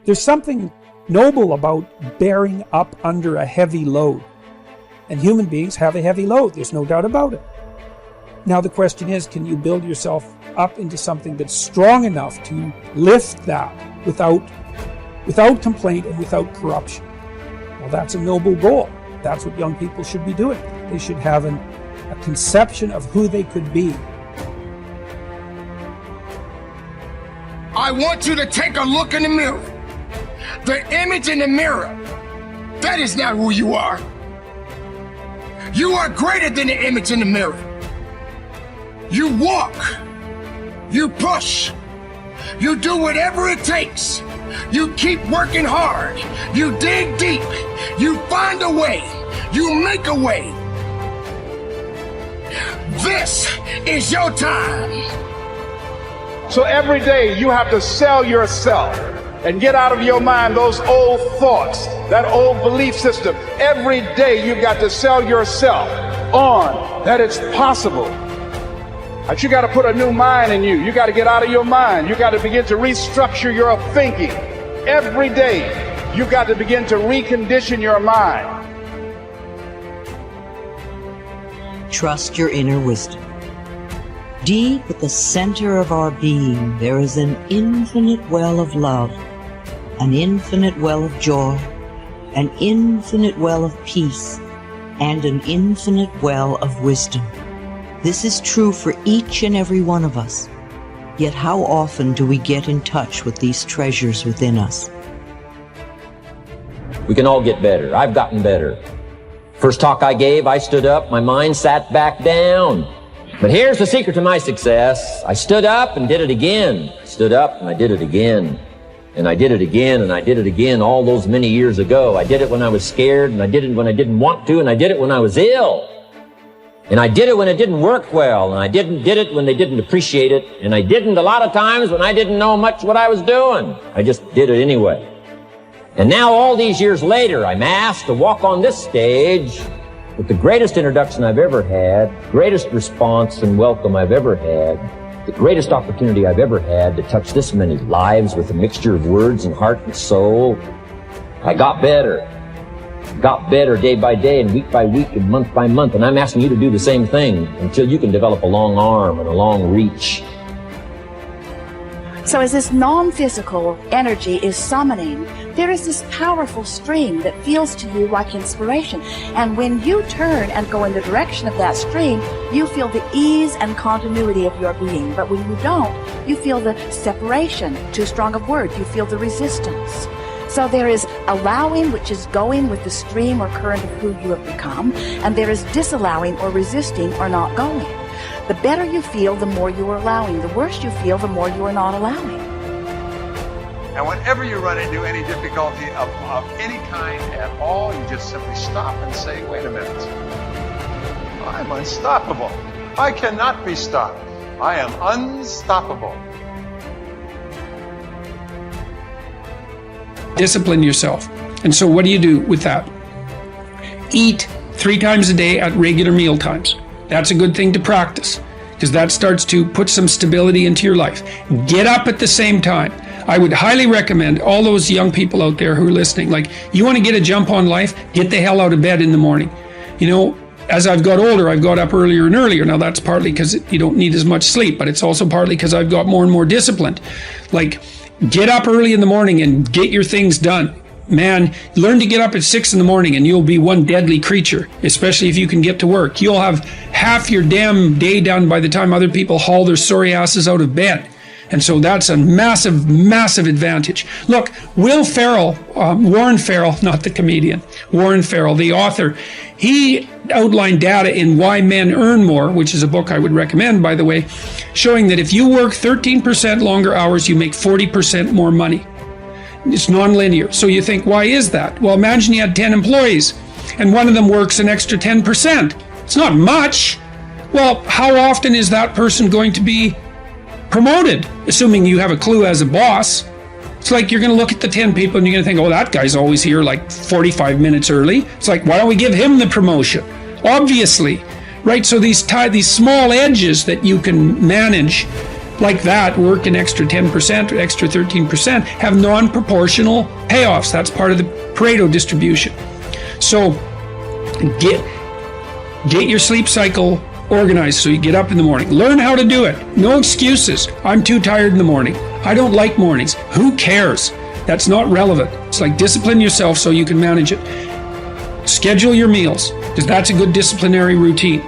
There's something noble about bearing up under a heavy load. And human beings have a heavy load, there's no doubt about it. Now the question is, can you build yourself up into something that's strong enough to lift that without complaint and without corruption? Well, that's a noble goal. That's what young people should be doing. They should have a conception of who they could be. I want you to take a look in the mirror. The image in the mirror, that is not who you are. You are greater than the image in the mirror. You walk, you push, you do whatever it takes. You keep working hard, you dig deep, you find a way, you make a way. This is your time. So every day you have to sell yourself and get out of your mind those old thoughts, that old belief system. Every day you've got to sell yourself on that it's possible. But you got to put a new mind in you. You got to get out of your mind. You got to begin to restructure your thinking. Every day you've got to begin to recondition your mind. Trust your inner wisdom. Deep at the center of our being, there is an infinite well of love, an infinite well of joy, an infinite well of peace, and an infinite well of wisdom. This is true for each and every one of us. Yet how often do we get in touch with these treasures within us? We can all get better. I've gotten better. First talk I gave, I stood up, my mind sat back down. But here's the secret to my success. I stood up and did it again. I stood up and I did it again. And I did it again and I did it again all those many years ago. I did it when I was scared, and I did it when I didn't want to, and I did it when I was ill. And I did it when it didn't work well, and I did it when they didn't appreciate it, and I didn't a lot of times when I didn't know much what I was doing. I just did it anyway. And now all these years later, I'm asked to walk on this stage with the greatest introduction I've ever had, greatest response and welcome I've ever had, the greatest opportunity I've ever had to touch this many lives with a mixture of words and heart and soul. I got better day by day and week by week and month by month, and I'm asking you to do the same thing until you can develop a long arm and a long reach. So as this non-physical energy is summoning, there is this powerful stream that feels to you like inspiration. And when you turn and go in the direction of that stream, you feel the ease and continuity of your being. But when you don't, you feel the separation, too strong of word, you feel the resistance. So there is allowing, which is going with the stream or current of who you have become, and there is disallowing or resisting or not going. The better you feel, the more you are allowing. The worse you feel, the more you are not allowing. And whenever you run into any difficulty of any kind at all, you just simply stop and say, wait a minute. I'm unstoppable. I cannot be stopped. I am unstoppable. Discipline yourself. And so what do you do with that? Eat 3 times a day at regular meal times. That's a good thing to practice, because that starts to put some stability into your life. Get up at the same time. I would highly recommend all those young people out there who are listening, like, you want to get a jump on life, get the hell out of bed in the morning. You know, as I've got older, I've got up earlier and earlier. Now that's partly because you don't need as much sleep, but it's also partly because I've got more and more disciplined. Like, get up early in the morning and get your things done. Man, learn to get up at 6 in the morning and you'll be one deadly creature, especially if you can get to work. You'll have half your damn day done by the time other people haul their sorry asses out of bed. And so that's a massive, massive advantage. Look, Warren Farrell, not the comedian, Warren Farrell, the author, he outlined data in Why Men Earn More, which is a book I would recommend, by the way, showing that if you work 13% longer hours, you make 40% more money. It's non-linear. So you think, why is that? Well, imagine you had 10 employees and one of them works an extra 10%. It's not much. Well, how often is that person going to be promoted, assuming you have a clue as a boss? It's like you're going to look at the 10 people and you're going to think, oh, that guy's always here like 45 minutes early. It's like, why don't we give him the promotion? Obviously, right? So these small edges that you can manage like that work an extra 10% or extra 13% have non-proportional payoffs. That's part of the Pareto distribution. So get your sleep cycle organized so you get up in the morning. Learn how to do it. No excuses. I'm too tired in the morning. I don't like mornings. Who cares? That's not relevant. It's like discipline yourself so you can manage it. Schedule your meals, because that's a good disciplinary routine.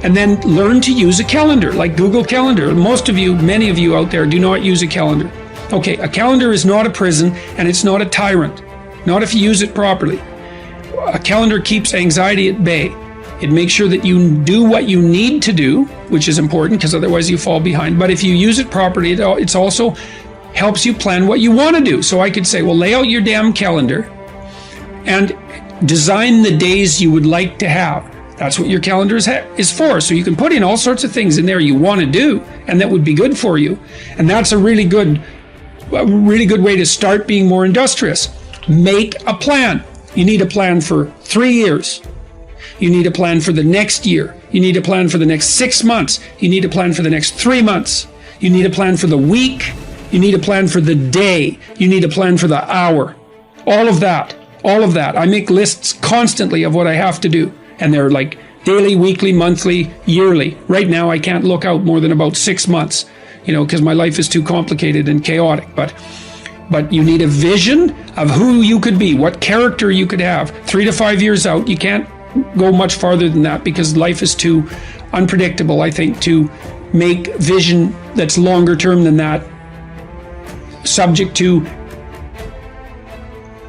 And then learn to use a calendar, like Google Calendar. Most of you, many of you out there, do not use a calendar. Okay, a calendar is not a prison, and it's not a tyrant. Not if you use it properly. A calendar keeps anxiety at bay. It makes sure that you do what you need to do, which is important because otherwise you fall behind. But if you use it properly, it's also helps you plan what you want to do. So I could say, well, lay out your damn calendar and design the days you would like to have. That's what your calendar is for. So you can put in all sorts of things in there you want to do and that would be good for you. And that's a really good way to start being more industrious. Make a plan. You need a plan for 3 years. You need a plan for the next year. You need a plan for the next 6 months. You need a plan for the next 3 months. You need a plan for the week. You need a plan for the day. You need a plan for the hour. All of that. I make lists constantly of what I have to do. And they're like daily, weekly, monthly, yearly. Right now, I can't look out more than about 6 months, because my life is too complicated and chaotic. But you need a vision of who you could be, what character you could have. 3 to 5 years out, you can't go much farther than that because life is too unpredictable, I think, to make vision that's longer term than that subject to.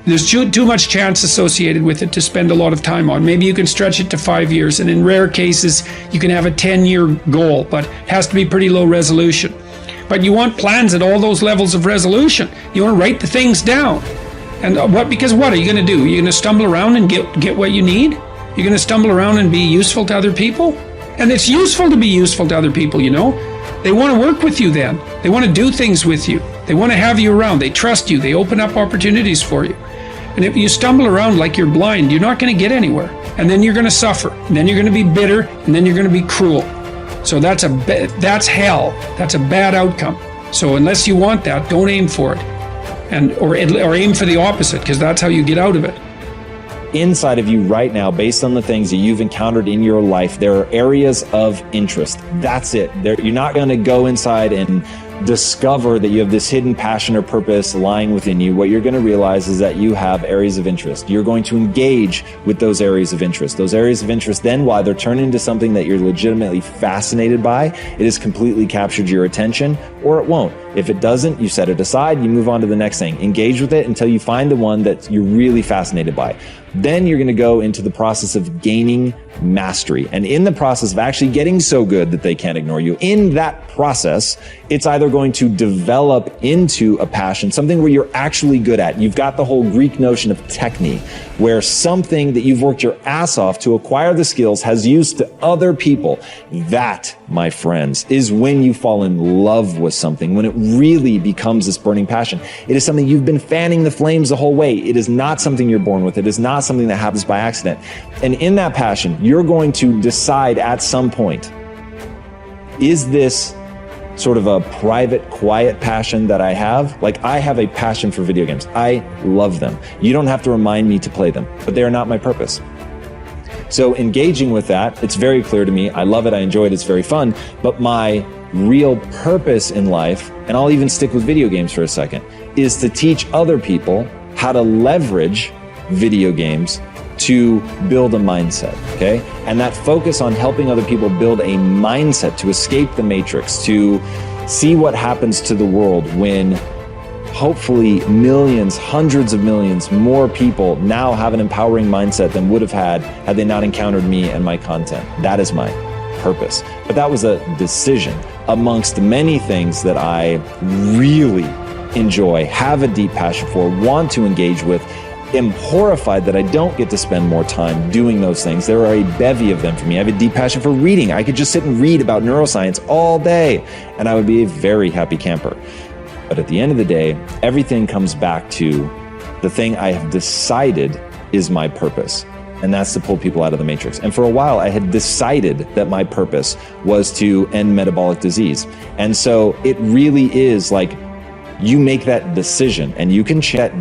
There's too much chance associated with it to spend a lot of time on. Maybe you can stretch it to 5 years, and in rare cases, you can have a 10-year goal, but it has to be pretty low resolution. But you want plans at all those levels of resolution. You want to write the things down. And because what are you going to do? You're going to stumble around and get what you need? You're going to stumble around and be useful to other people? And it's useful to be useful to other people, They want to work with you then. They want to do things with you. They want to have you around. They trust you. They open up opportunities for you. And if you stumble around like you're blind, you're not going to get anywhere. And then you're going to suffer. And then you're going to be bitter. And then you're going to be cruel. So that's hell. That's a bad outcome. So unless you want that, don't aim for it. Or aim for the opposite, because that's how you get out of it. Inside of you right now, based on the things that you've encountered in your life, there are areas of interest. That's it. You're not going to go inside and discover that you have this hidden passion or purpose lying within you. What you're going to realize is that you have areas of interest. You're going to engage with those areas of interest. Those areas of interest, then why they're turned into something that you're legitimately fascinated by. It has completely captured your attention, or it won't. If it doesn't, you set it aside, you move on to the next thing. Engage with it until you find the one that you're really fascinated by. Then you're going to go into the process of gaining mastery. And in the process of actually getting so good that they can't ignore you, in that process, it's either going to develop into a passion, something where you're actually good at. You've got the whole Greek notion of technique, where something that you've worked your ass off to acquire the skills has used to other people. That, my friends, is when you fall in love with something, when it really becomes this burning passion. It is something you've been fanning the flames the whole way. It is not something you're born with. It is not something that happens by accident. And in that passion, you're going to decide at some point, is this sort of a private, quiet passion that I have? Like, I have a passion for video games. I love them. You don't have to remind me to play them, but they are not my purpose. So engaging with that, it's very clear to me. I love it. I enjoy it. It's very fun. But my real purpose in life, and I'll even stick with video games for a second, is to teach other people how to leverage video games to build a mindset, okay? And that focus on helping other people build a mindset to escape the matrix, to see what happens to the world when hopefully millions, hundreds of millions more people now have an empowering mindset than would have had they not encountered me and my content. That is my purpose. But that was a decision amongst many things that I really enjoy, have a deep passion for, want to engage with. Am horrified that I don't get to spend more time doing those things. There are a bevy of them for me. I have a deep passion for reading. I could just sit and read about neuroscience all day, and I would be a very happy camper. But at the end of the day, everything comes back to the thing I have decided is my purpose. And that's to pull people out of the matrix. And for a while, I had decided that my purpose was to end metabolic disease. And so it really is like, you make that decision and you can check